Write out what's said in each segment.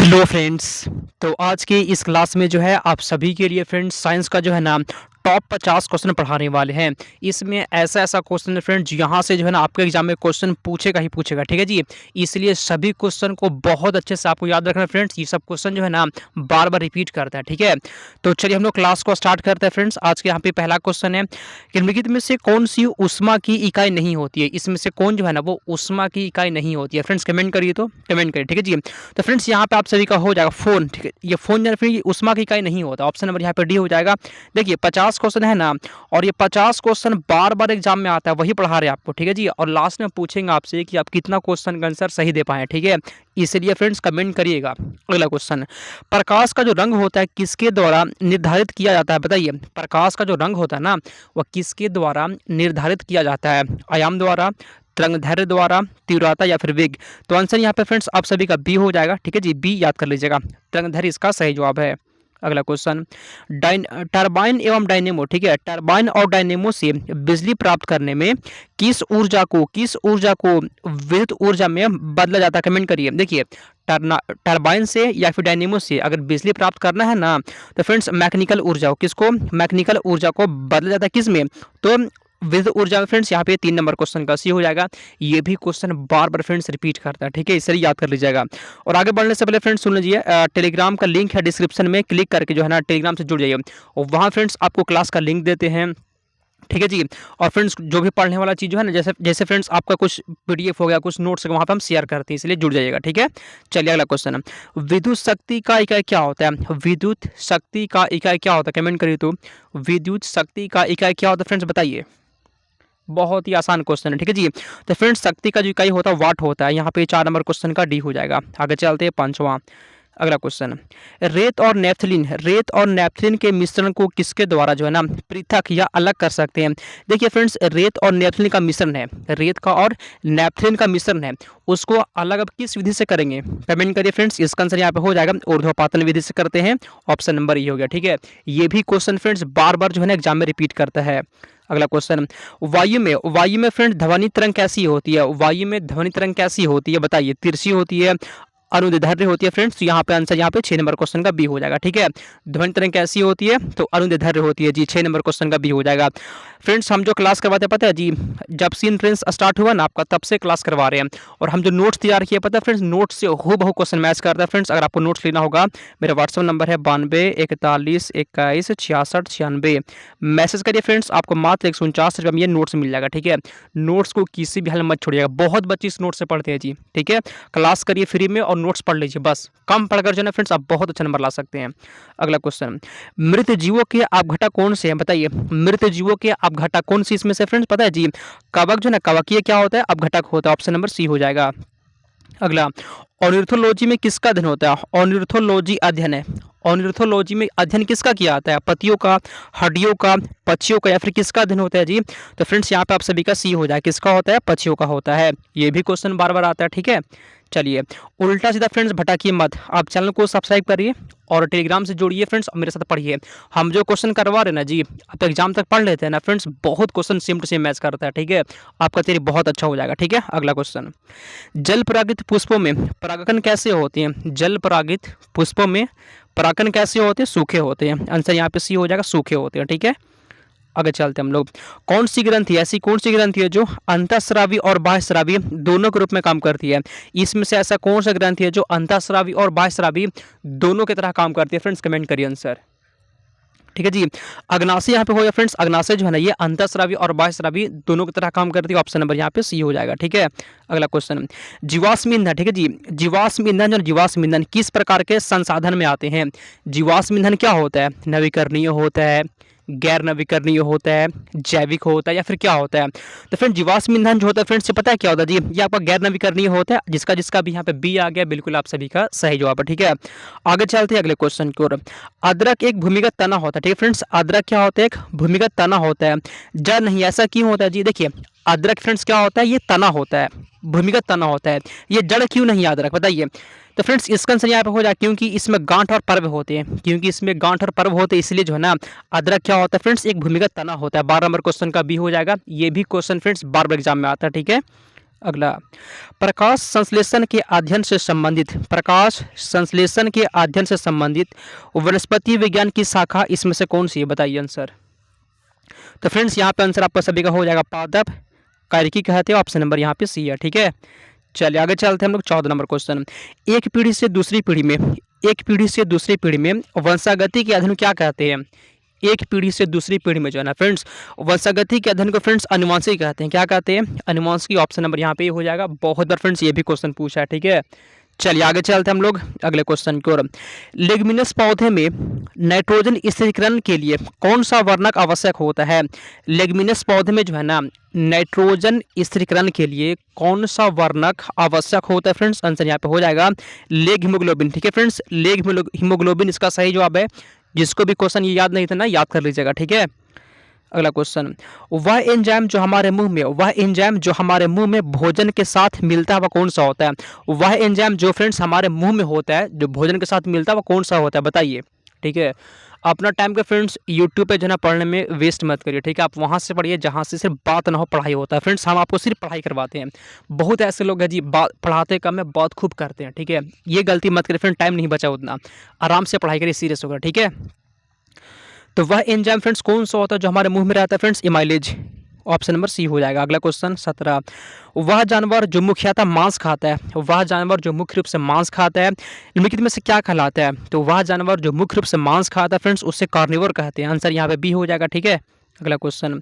Hello friends. तो आज की इस क्लास में जो है आप सभी के लिए फ्रेंड्स साइंस का जो है ना टॉप 50 क्वेश्चन पढ़ाने वाले हैं। इसमें ऐसा फ्रेंड्स यहाँ से जो है ना आपके एग्जाम में क्वेश्चन पूछेगा ही पूछेगा, ठीक है जी। इसलिए सभी क्वेश्चन को बहुत अच्छे से आपको याद रखना है फ्रेंड्स। ये सब क्वेश्चन जो है ना बार बार रिपीट करता है, ठीक है। तो चलिए हम लोग क्लास को स्टार्ट करते हैं फ्रेंड्स। आज के यहाँ पे पहला क्वेश्चन है, निम्नलिखित में से कौन सी ऊष्मा की इकाई नहीं होती है। इसमें से कौन जो है ना वो ऊष्मा की इकाई नहीं होती है। फ्रेंड्स कमेंट करिए, तो कमेंट करिए, ठीक है जी। तो फ्रेंड्स यहाँ पे आप सभी का हो जाएगा फोन, ठीक है। ये फोन या फिर उष्मा की इकाई नहीं होता। ऑप्शन नंबर यहाँ पे डी हो जाएगा। देखिए 50 क्वेश्चन है ना, और ये 50 क्वेश्चन बार बार एग्जाम में आता है, वही पढ़ा रहे हैं आपको, ठीक है जी। और लास्ट में पूछेंगे आपसे कि आप कितना क्वेश्चन का आंसर सही दे पाए, ठीक है। इसलिए फ्रेंड्स कमेंट करिएगा। अगला क्वेश्चन, प्रकाश का जो रंग होता है किसके द्वारा निर्धारित किया जाता है। बताइए, प्रकाश का जो रंग होता है ना वह किसके द्वारा निर्धारित किया जाता है। आयाम द्वारा, तरंगदैर्घ्य द्वारा, तीव्रता या फिर वेग। तो आंसर यहाँ पे फ्रेंड्स आप सभी का बी हो जाएगा, ठीक है जी। बी याद कर लीजिएगा, तरंगदैर्घ्य इसका सही जवाब है। अगला क्वेश्चन, टरबाइन एवं डायनेमो, ठीक है। टरबाइन और डायनेमो से बिजली प्राप्त करने में किस ऊर्जा को विद्युत ऊर्जा में बदला जाता है। कमेंट करिए। देखिए टरबाइन से या फिर डायनेमो से अगर बिजली प्राप्त करना है ना तो फ्रेंड्स मैकेनिकल ऊर्जा मैकेनिकल ऊर्जा को बदला जाता है किस में, तो विद्युत ऊर्जा में। फ्रेंड्स यहाँ पे 3 नंबर क्वेश्चन का सी हो जाएगा। ये भी क्वेश्चन बार बार फ्रेंड्स रिपीट करता है, ठीक है। इसे याद कर लीजिएगा। और आगे बढ़ने से पहले फ्रेंड्स सुन लीजिए, टेलीग्राम का लिंक है डिस्क्रिप्शन में, क्लिक करके जो है ना टेलीग्राम से जुड़ जाइए। और वहाँ फ्रेंड्स आपको क्लास का लिंक देते हैं, ठीक है जी। और फ्रेंड्स जो भी पढ़ने वाला चीज़ जो है ना, जैसे जैसे फ्रेंड्स आपका कुछ पीडीएफ हो गया, कुछ नोट्स वहाँ पे हम शेयर करते हैं, इसलिए जुड़ जाइएगा, ठीक है। चलिए अगला क्वेश्चन है, विद्युत शक्ति का इकाई क्या होता है। विद्युत शक्ति का इकाई क्या होता है, कमेंट करिए। तो विद्युत शक्ति का इकाई क्या होता है फ्रेंड्स, बताइए। बहुत ही आसान क्वेश्चन है, ठीक है जी। तो फ्रेंड्स शक्ति का जो इकाई होता है वाट होता है। यहाँ पे 4 नंबर क्वेश्चन का डी हो जाएगा। आगे चलते हैं 5वां। अगला क्वेश्चन, रेत और नेपथलीन के मिश्रण को किसके द्वारा जो है ना पृथक या अलग कर सकते हैं। देखिए फ्रेंड्स, रेत और नेपथलीन का मिश्रण है, रेत का और नेपथलीन का मिश्रण है, उसको अलग अब किस विधि से करेंगे। कमेंट करिए फ्रेंड्स। इसका आंसर यहाँ पे हो जाएगा ऊर्ध्वपातन विधि से करते हैं। ऑप्शन नंबर ये हो गया, ठीक है। ये भी क्वेश्चन फ्रेंड्स बार बार जो है ना एग्जाम में रिपीट करता है। अगला क्वेश्चन, वायु में फ्रेंड्स ध्वनि तरंग कैसी होती है। वायु में ध्वनि तरंग कैसी होती है, बताइए। तिरछी होती है, अनुदैर्ध्य होती है फ्रेंड्स। तो यहाँ पे आंसर यहाँ पे 6 नंबर क्वेश्चन का बी हो जाएगा, ठीक है। ध्वनि तरंग कैसी होती है, तो अनुदैर्ध्य होती है जी। 6 नंबर क्वेश्चन का बी हो जाएगा। फ्रेंड्स हम जो क्लास करवाते हैं पता है जी, जब सी एंट्रेंस स्टार्ट हुआ ना आपका, तब से क्लास करवा रहे हैं। और हम जो नोट्स तैयार किए पता है फ्रेंड्स, नोट्स से हूबहू क्वेश्चन मैच करता है फ्रेंड्स। अगर आपको नोट्स लेना होगा, मेरा व्हाट्सअप नंबर है 92 41 21 66 96। मैसेज करिए फ्रेंड्स, आपको मात्र 149 रुपये में ये नोट्स मिल जाएगा, ठीक है। नोट्स को किसी भी हाल में मत छोड़िएगा। बहुत बच्चे इस नोट्स से पढ़ते हैं जी, ठीक है। क्लास करिए फ्री में और नोट्स पढ़ लीजिए, बस कम पढ़कर जो है ना फ्रेंड्स आप बहुत अच्छा नंबर ला सकते हैं। अगला क्वेश्चन, मृत जीवों के अपघटक कौन से हैं, बताइए। मृत जीवों के अपघटक कौन सी इसमें से फ्रेंड्स, पता है जी। कवक जो है ना, कवकीय क्या होता है, अपघटक होता है। ऑप्शन नंबर सी हो जाएगा। अगला, ऑर्निथोलॉजी में किसका अध्ययन होता है। ऑर्निथोलॉजी अध्ययन है, ऑर्निथोलॉजी में अध्ययन किसका किया जाता है, पतियों का, हड्डियों का, पक्षियों का, या फिर किसका अध्ययन होता है जी। तो फ्रेंड्स यहाँ पे आप सभी का सी हो जाए, किसका होता है, पक्षियों का होता है। ये भी क्वेश्चन बार बार आता है, ठीक है। चलिए उल्टा सीधा फ्रेंड्स भटकिए मत। आप चैनल को सब्सक्राइब करिए और टेलीग्राम से जुड़िए फ्रेंड्स, और मेरे साथ पढ़िए। हम जो क्वेश्चन करवा रहे हैं ना जी, आप एग्जाम तक पढ़ लेते हैं ना फ्रेंड्स, बहुत question same to same match करता है, ठीक है। आपका तैयारी बहुत अच्छा हो जाएगा, ठीक है। अगला क्वेश्चन, जल परागित पुष्पों में परागण कैसे होते हैं। जल परागित पुष्पों में परागण कैसे होते हैं, सूखे होते हैं। आंसर यहाँ पे सी हो जाएगा, सूखे होते हैं, ठीक है। आगे चलते हम लोग, कौन सी ग्रंथि है जो अंतःस्रावी और बाह्यस्रावी दोनों के रूप में काम करती है। इसमें से ऐसा कौन सा ग्रंथि है जो अंतःस्रावी और बाह्यस्रावी दोनों की तरह काम करती है। फ्रेंड्स कमेंट करिए आंसर, ठीक है जी। अग्नाशय यहाँ पे हो गया फ्रेंड्स। अग्नाशय जो है ना ये अंतःस्रावी और बाह्यस्रावी दोनों की तरह काम करती है। ऑप्शन नंबर यहाँ पे सी हो जाएगा, ठीक है। अगला क्वेश्चन, जीवाश्म ईंधन, ठीक है जी। जीवाश्म ईंधन किस प्रकार के संसाधन में आते हैं। जीवाश्म ईंधन क्या होता है, नवीकरणीय होता है, गैर नवीकरणीय होता है, जैविक होता है, या फिर क्या होता है। तो फ्रेंड जीवाश्म ईंधन जो होता है फ्रेंड्स, से पता है क्या होता है जी, ये आपका गैर नवीकरणीय होता है। जिसका जिसका भी यहाँ पे बी आ गया, बिल्कुल आप सभी का सही जवाब है, ठीक है। आगे चलते हैं अगले क्वेश्चन की ओर। अदरक एक भूमिगत तना होता है, ठीक है फ्रेंड्स। अदरक क्या होता है, एक भूमिगत तना होता है। जड़ नहीं, ऐसा क्यों होता है जी। देखिए अदरक फ्रेंड्स क्या होता है, ये तना होता है, भूमिगत तना होता है। ये जड़ क्यों नहीं अदरक, बताइए। तो फ्रेंड्स इसका आंसर यहाँ पे हो जाए, क्योंकि इसमें गांठ और पर्व होते हैं। इसलिए जो है ना अदरक क्या होता है फ्रेंड्स, एक भूमिगत तना होता है। 12 नंबर क्वेश्चन का बी हो जाएगा। ये भी क्वेश्चन फ्रेंड्स बार बार एग्जाम में आता है, ठीक है। अगला, प्रकाश संश्लेषण के अध्ययन से संबंधित, प्रकाश संश्लेषण के अध्ययन से संबंधित वनस्पति विज्ञान की शाखा इसमें से कौन सी है, बताइए आंसर। तो फ्रेंड्स यहाँ पे आंसर आपका सभी का हो जाएगा पादप कार्यकी कहते हैं, ऑप्शन नंबर यहाँ पे सी है। ठीक है, चलिए आगे चलते हैं हम लोग 14 नंबर क्वेश्चन। एक पीढ़ी से दूसरी पीढ़ी में, एक पीढ़ी से दूसरी पीढ़ी में वंशागति के अध्ययन क्या कहते हैं। एक पीढ़ी से दूसरी पीढ़ी में जो है ना फ्रेंड्स, वंशागति के अध्ययन को फ्रेंड्स अनुवांशिक कहते हैं। क्या कहते हैं, अनुवांशिक। ऑप्शन नंबर यहाँ पे हो जाएगा। बहुत बार फ्रेंड्स ये भी क्वेश्चन पूछा है। ठीक है, चलिए आगे चलते हैं हम लोग अगले क्वेश्चन की ओर। लेग्युमिनस पौधे में नाइट्रोजन स्थिरीकरण के लिए कौन सा वर्णक आवश्यक होता है। लेग्युमिनस पौधे में जो है ना नाइट्रोजन स्थिरीकरण के लिए कौन सा वर्णक आवश्यक होता है फ्रेंड्स, आंसर यहाँ पे हो जाएगा लेग हीमोग्लोबिन। ठीक है फ्रेंड्स, लेग हीमोग्लोबिन इसका सही जवाब है। जिसको भी क्वेश्चन ये याद नहीं था ना, याद कर लीजिएगा। ठीक है, अगला क्वेश्चन, वह एंजाइम जो हमारे मुंह में, वह एंजाइम जो हमारे मुंह में भोजन के साथ मिलता है वह कौन सा होता है। वह एंजाइम जो फ्रेंड्स हमारे मुंह में होता है, जो भोजन के साथ मिलता है वह कौन सा होता है, बताइए। ठीक है, अपना टाइम के फ्रेंड्स यूट्यूब पे जो है ना पढ़ने में वेस्ट मत करिए। ठीक है, आप वहाँ से पढ़िए जहाँ से सिर्फ बात ना हो, पढ़ाई होता है। फ्रेंड्स हम आपको सिर्फ पढ़ाई करवाते हैं। बहुत ऐसे लोग हैं जी बात पढ़ाते कम है, बात खूब करते हैं। ठीक है, ये गलती मत करिए फ्रेंड, टाइम नहीं बचा उतना। आराम से पढ़ाई करिए, सीरियस होकर। ठीक है, तो वह एंजाइम फ्रेंड्स कौन सा होता है जो हमारे मुंह में रहता है फ्रेंड्स, इमाइलेज। ऑप्शन नंबर सी हो जाएगा। अगला क्वेश्चन 17, वह जानवर जो मुख्यतः मांस खाता है, वह जानवर जो मुख्य रूप से मांस खाता है निम्नलिखित में से क्या कहलाता है। तो वह जानवर जो मुख्य रूप से मांस खाता है फ्रेंड्स उसे कार्निवोर कहते हैं। आंसर यहाँ पे बी हो जाएगा। ठीक है, अगला क्वेश्चन,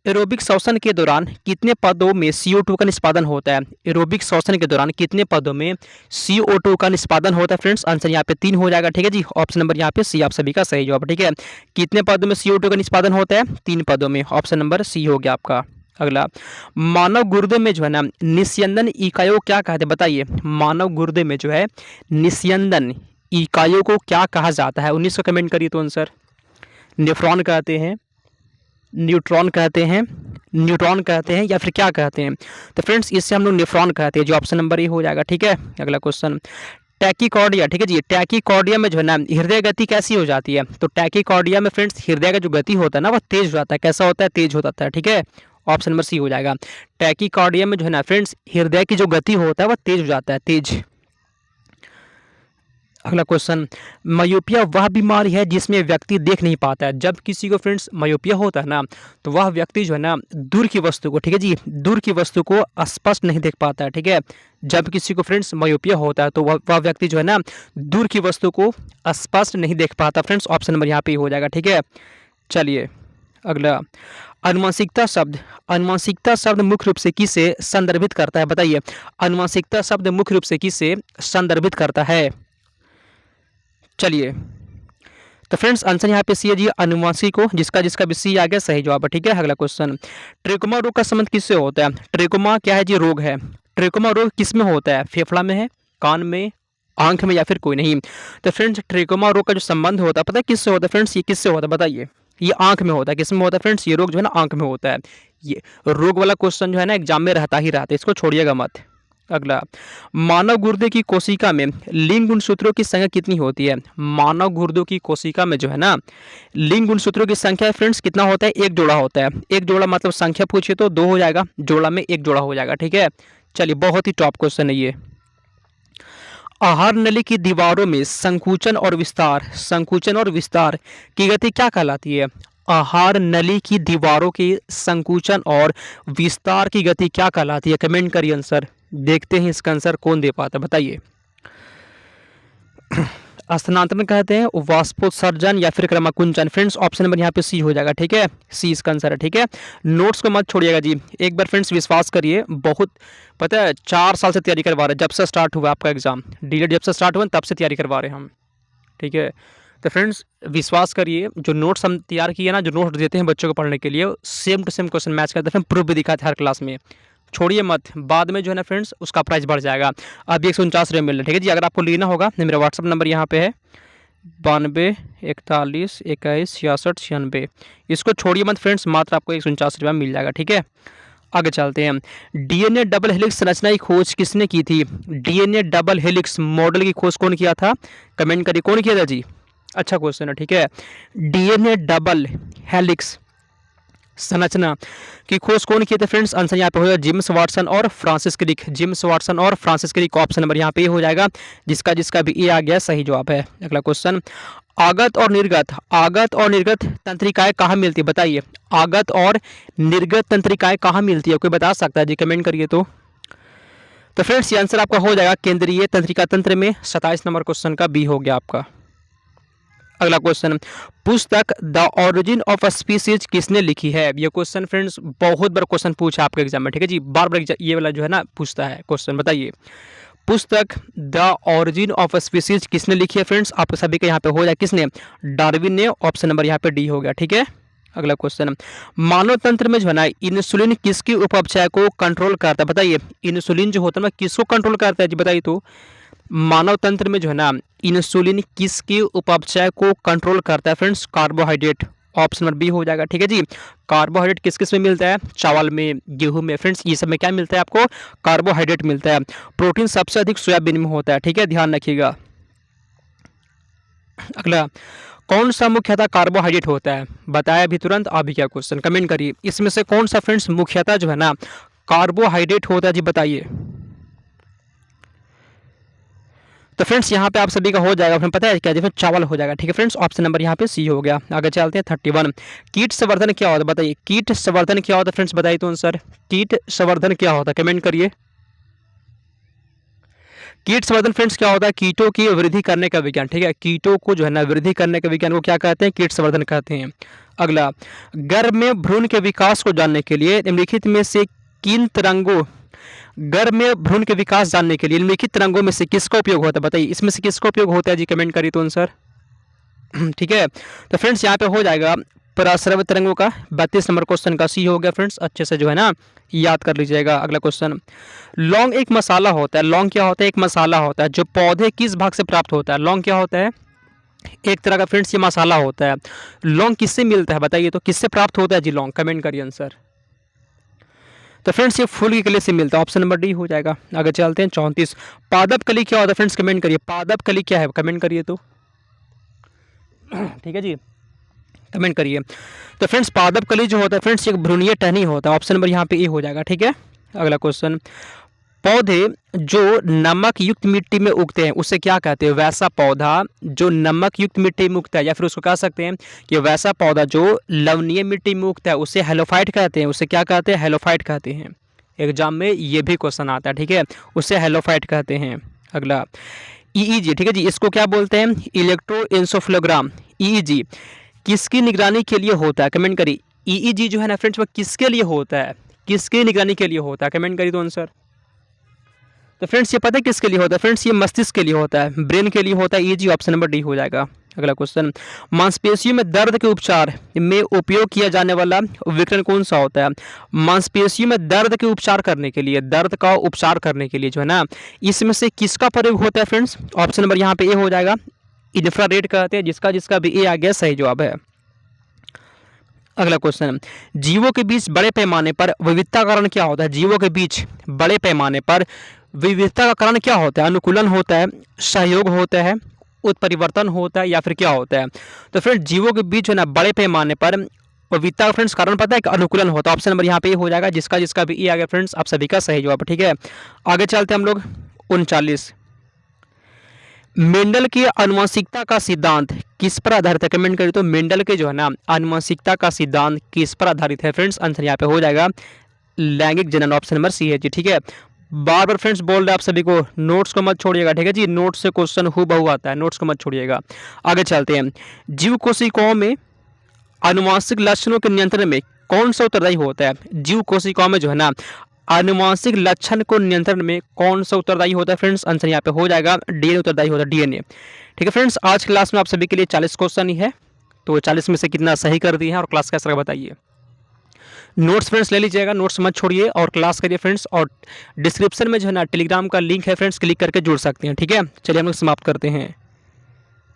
एरोबिक श्वसन के दौरान कितने पदों में CO2 का निष्पादन होता है। एरोबिक श्वसन के दौरान कितने पदों में CO2 का निष्पादन होता है फ्रेंड्स, आंसर यहाँ पे 3 हो जाएगा। ठीक है जी, ऑप्शन नंबर यहाँ पे सी आप सभी का सही जवाब। ठीक है, कितने पदों में CO2 का निष्पादन होता है, 3 पदों में। ऑप्शन नंबर सी हो गया आपका। अगला, मानव गुर्दे में जो है ना निस्यंदन इकाइयों को क्या कहते हैं, बताइए। मानव गुर्दे में जो है निस्यंदन इकाइयों को क्या कहा जाता है, 19 को कमेंट करिए तो आंसर। नेफ्रॉन कहते हैं, न्यूट्रॉन कहते हैं, न्यूट्रॉन कहते हैं, या फिर क्या कहते हैं। तो फ्रेंड्स इससे हम लोग नेफ्रॉन कहते हैं, जो ऑप्शन नंबर ए हो जाएगा। ठीक है, अगला क्वेश्चन, टैकीकार्डिया। ठीक है जी, टैकीकार्डिया में जो है ना हृदय गति कैसी हो जाती है। तो टैकीकार्डिया में फ्रेंड्स हृदय का जो गति होता है ना वह तेज हो जाता है। कैसा होता है, तेज हो जाता है। ठीक है, ऑप्शन नंबर सी हो जाएगा। टैकीकार्डिया में जो है ना फ्रेंड्स हृदय की जो गति होता है वह तेज हो जाता है, तेज। अगला क्वेश्चन, मायोपिया वह बीमारी है जिसमें व्यक्ति देख नहीं पाता है। जब किसी को फ्रेंड्स मायोपिया होता है ना तो वह व्यक्ति जो है ना दूर की वस्तु को, ठीक है जी, दूर की वस्तु को स्पष्ट नहीं देख पाता है। ठीक है, जब किसी को फ्रेंड्स मायोपिया होता है तो वह व्यक्ति जो है ना दूर की वस्तु को स्पष्ट नहीं देख पाता फ्रेंड्स। ऑप्शन नंबर यहाँ पे हो जाएगा। ठीक है, चलिए अगला, अनुवांशिकता शब्द, अनुवांशिकता शब्द मुख्य रूप से किसे संदर्भित करता है, बताइए। अनुवांशिकता शब्द मुख्य रूप से किसे संदर्भित करता है। चलिए तो फ्रेंड्स आंसर यहाँ पे सी है जी, अनुवांशिक को, जिसका जिसका भी सी आ गया सही जवाब है। ठीक है, अगला क्वेश्चन, ट्रेकोमा रोग का संबंध किससे होता है। ट्रेकोमा क्या है जी, रोग है। ट्रेकोमा रोग किस में होता है, फेफड़ा में है, कान में, आंख में, या फिर कोई नहीं। तो फ्रेंड्स ट्रेकोमा रोग का जो संबंध होता है पता है किससे होता है फ्रेंड्स, ये किससे होता है बताइए। ये आंख में होता है। किस में होता है फ्रेंड्स, ये रोग जो है ना आंख में होता है। ये रोग वाला क्वेश्चन जो है ना एग्जाम में रहता ही रहता है, इसको छोड़िएगा मत। अगला, मानव गुर्दे की कोशिका में लिंग गुणसूत्रों की संख्या कितनी होती है। मानव गुर्दों की कोशिका में जो है ना लिंग गुणसूत्रों की संख्या फ्रेंड्स कितना होता है, एक जोड़ा होता है। एक जोड़ा मतलब संख्या पूछिए तो 2 हो जाएगा, जोड़ा में एक जोड़ा हो जाएगा। ठीक है, चलिए बहुत ही टॉप क्वेश्चन है ये। आहार नली की दीवारों में संकुचन और विस्तार, संकुचन और विस्तार की गति क्या कहलाती है। आहार नली की दीवारों की संकुचन और विस्तार की गति क्या कहलाती है, कमेंट करिए आंसर। देखते हैं इसका आंसर कौन दे पाता है, बताइए। स्थानांतरण कहते हैं, वाष्पोत्सर्जन, या फिर क्रमाकुंचन। फ्रेंड्स ऑप्शन नंबर यहाँ पे सी हो जाएगा। ठीक है, सी इसका आंसर है। ठीक है, नोट्स को मत छोड़िएगा जी, एक बार फ्रेंड्स विश्वास करिए। बहुत पता है 4 साल से तैयारी करवा रहे हैं, जब से स्टार्ट हुआ आपका एग्जाम, डीएड जब से स्टार्ट हुआ तब से तैयारी करवा रहे हैं हम। ठीक है, तो फ्रेंड्स विश्वास करिए, जो नोट्स हम तैयार किए ना, जो नोट्स देते हैं बच्चों को पढ़ने के लिए, same to same question match करते हैं, प्रूफ भी दिखाते हैं हर क्लास में। छोड़िए मत, बाद में जो है ना फ्रेंड्स उसका प्राइस बढ़ जाएगा। अभी 149 रुपये मिल रहा है। ठीक है जी, अगर आपको लेना होगा मेरा व्हाट्सअप नंबर यहाँ पे है 92 41 21 66 96। इसको छोड़िए मत फ्रेंड्स, मात्र आपको 149 रुपये मिल जाएगा। ठीक है, आगे चलते हैं। डीएनए डबल हेलिक्स संरचना की खोज किसने की थी। डीएनए डबल हेलिक्स मॉडल की खोज कौन किया था, कमेंट करिए कौन किया था जी। अच्छा क्वेश्चन है। ठीक है, डीएनए डबल हेलिक्स संरचना की खोज कौन किए थे फ्रेंड्स? आंसर यहाँ पे हो जाएगा जेम्स वाटसन और फ्रांसिस क्रिक। जेम्स वाटसन और फ्रांसिस क्रिक, ऑप्शन नंबर यहाँ पे हो जाएगा, जिसका भी ए आ गया सही जवाब है। अगला क्वेश्चन, आगत और निर्गत तंत्रिकाएं कहाँ मिलती है? बताइए, आगत और निर्गत तंत्रिकाएं कहाँ मिलती है? कोई बता सकता है जी? कमेंट करिए। तो फ्रेंड्स ये आंसर आपका हो जाएगा केंद्रीय तंत्रिका तंत्र में। 27 नंबर क्वेश्चन का बी हो गया आपका। अगला क्वेश्चन, पुस्तक the origin of a species किसने लिखी है? ये क्वेश्चन फ्रेंड्स बहुत बार क्वेश्चन पूछा आपके एग्जाम में, ठीक है जी, बार बार ये वाला जो है ना पूछता है क्वेश्चन। बताइए, पुस्तक the origin of a species किसने लिखी है? फ्रेंड्स आप सभी के यहाँ पे हो जाए, किसने? डार्विन ने। ऑप्शन नंबर यहाँ पे डी हो गया, ठीक है। अगला क्वेश्चन, मानव तंत्र में जो है ना इंसुलिन किसकी उपअपचय को कंट्रोल करता है? बताइए, इंसुलिन जो होता है ना किसको कंट्रोल करता है जी? बताइए तो मानव तंत्र में जो है ना इंसुलिन किसकी उपअपचय को कंट्रोल करता है? Friends carbohydrate. Option number B हो जाएगा, ठीक है जी। कार्बोहाइड्रेट किस किस में मिलता है? चावल में, गेहूं में। फ्रेंड्स ये सब में क्या मिलता है आपको? कार्बोहाइड्रेट मिलता है। प्रोटीन सबसे अधिक सोयाबीन में होता है, ठीक है, ध्यान रखिएगा। अगला, कौन सा मुख्यतः कार्बोहाइड्रेट होता है? बताया अभी तुरंत, अभी क्या क्वेश्चन कमेंट करिए। इसमें से कौन सा फ्रेंड्स मुख्यतः जो है ना कार्बोहाइड्रेट होता है जी? बताइए। तो फ्रेंड्स यहाँ पे आप सभी का हो जाएगा, फिर पता है क्या जी? फिर चावल हो जाएगा, ठीक है फ्रेंड्स। ऑप्शन नंबर यहाँ पे सी हो गया। आगे चलते हैं 31, कीट संवर्धन क्या होता है? बताइए, कीट संवर्धन क्या होता है? फ्रेंड्स बताइए तो आंसर, कीट संवर्धन क्या होता है? कमेंट करिए। कीट संवर्धन फ्रेंड्स क्या होता है? कीटों की वृद्धि करने का विज्ञान, ठीक है। कीटों को जो है ना वृद्धि करने के विज्ञान को क्या कहते हैं? कीट संवर्धन कहते हैं। अगला, गर्भ में भ्रूण के विकास को जानने के लिए निम्नलिखित में से किन तरंगों, गर्भ में भ्रूण के विकास जानने के लिए निम्नलिखित तरंगों में से किसका उपयोग होता है? बताइए, इसमें से किसका उपयोग होता है जी? कमेंट करिए तो आंसर, ठीक है। तो फ्रेंड्स यहाँ पे हो जाएगा पराश्रव्य तरंगों का। 32 नंबर क्वेश्चन का सी हो गया फ्रेंड्स, अच्छे से जो है ना याद कर लीजिएगा। अगला क्वेश्चन, लौंग एक मसाला होता है। लौंग क्या होता है? एक मसाला होता है जो पौधे किस भाग से प्राप्त होता है? लौंग क्या होता है? एक तरह का फ्रेंड्स ये मसाला होता है। लौंग किससे मिलता है? बताइए तो किससे प्राप्त होता है जी लौंग? कमेंट करिए आंसर। तो फ्रेंड्स ये फूल की कली से मिलता है। ऑप्शन नंबर डी हो जाएगा। आगे चलते हैं 34, पादप कली क्या होता है? फ्रेंड्स कमेंट करिए, पादप कली क्या है? कमेंट करिए तो, ठीक है जी, कमेंट करिए। तो फ्रेंड्स पादप कली जो होता है फ्रेंड्स एक भ्रूणीय टहनी होता है। ऑप्शन नंबर यहाँ पे ए हो जाएगा, ठीक है। अगला क्वेश्चन, पौधे जो नमक युक्त मिट्टी में उगते हैं उसे क्या कहते हैं? वैसा पौधा जो नमक युक्त मिट्टी में उगता है, या फिर उसको कह सकते हैं कि वैसा पौधा जो लवणीय मिट्टी में उगता है उसे हेलोफाइट कहते हैं। उसे क्या कहते हैं? हेलोफाइट कहते हैं। एग्जाम में ये भी क्वेश्चन आता है, ठीक है, उसे हेलोफाइट कहते हैं। अगला, ईईजी, ठीक है जी, इसको क्या बोलते हैं? इलेक्ट्रोएन्सेफेलोग्राम। ईईजी किसकी निगरानी के लिए होता है? कमेंट करिए। ईईजी जो है ना फ्रेंड्स वो किसके लिए होता है? किसकी निगरानी के लिए होता है? कमेंट करिए तो आंसर। तो फ्रेंड्स ये पता है किसके लिए होता है? फ्रेंड्स ये मस्तिष्क के लिए होता है, ब्रेन के लिए होता है। ईईजी ऑप्शन नंबर डी हो जाएगा। अगला क्वेश्चन, मांसपेशियों में दर्द के उपचार में उपयोग किया जाने वाला विकिरण कौन सा होता है? मांसपेशियों में दर्द के उपचार करने के लिए, दर्द का उपचार करने के लिए जो है ना इसमें से किसका प्रयोग होता है? फ्रेंड्स ऑप्शन नंबर यहाँ पे ए हो जाएगा, इंफ्रारेड कहते हैं। जिसका भी ए आ गया सही जवाब है। अगला क्वेश्चन, जीवों के बीच बड़े पैमाने पर विविधता का कारण क्या होता है? जीवों के बीच बड़े पैमाने पर विविधता का कारण क्या होता है? अनुकूलन होता है, सहयोग होता है, उत्परिवर्तन होता है, या फिर क्या होता है? तो फ्रेंड्स जीवों के बीच जो है ना बड़े पैमाने पर विविधता का फ्रेंड्स कारण पता है कि अनुकूलन होता है। ऑप्शन नंबर यहाँ पे हो जाएगा। जिसका भी ए आ गया फ्रेंड्स आप सभी का सही जवाब, ठीक है। आगे चलते हैं हम लोग 39, मेंडल की आनुवंशिकता का सिद्धांत किस पर आधारित है? कमेंट करिए तो मेंडल के जो है ना आनुवंशिकता का सिद्धांत किस पर आधारित है? फ्रेंड्स आंसर यहाँ पे हो जाएगा लैंगिक जनन। ऑप्शन नंबर सी है जी, ठीक है। बार बार फ्रेंड्स बोल रहे हैं आप सभी को, नोट्स को मत छोड़िएगा, ठीक है जी, नोट्स से क्वेश्चन हूबहू आता है, नोट्स को मत छोड़िएगा। आगे चलते हैं, जीव कोशिकाओं में आनुवंशिक लक्षणों के नियंत्रण में कौन सा उत्तरदायी होता है? जीव कोशिकाओं में जो है ना आनुवंशिक लक्षण को नियंत्रण में कौन सा उत्तरदायी होता है? फ्रेंड्स आंसर यहाँ पे हो जाएगा डीएनए उत्तरदायी होता है, डीएनए, ठीक है। फ्रेंड्स आज क्लास में आप सभी के लिए 40 क्वेश्चन ही है, तो 40 में से कितना सही कर दिए हैं और क्लास कैसा लगा बताइए। नोट्स फ्रेंड्स ले लीजिएगा, नोट्स मत छोड़िए और क्लास करिए फ्रेंड्स। और डिस्क्रिप्शन में जो है ना टेलीग्राम का लिंक है फ्रेंड्स, क्लिक करके जुड़ सकते हैं, ठीक है। चलिए हम लोग समाप्त करते हैं।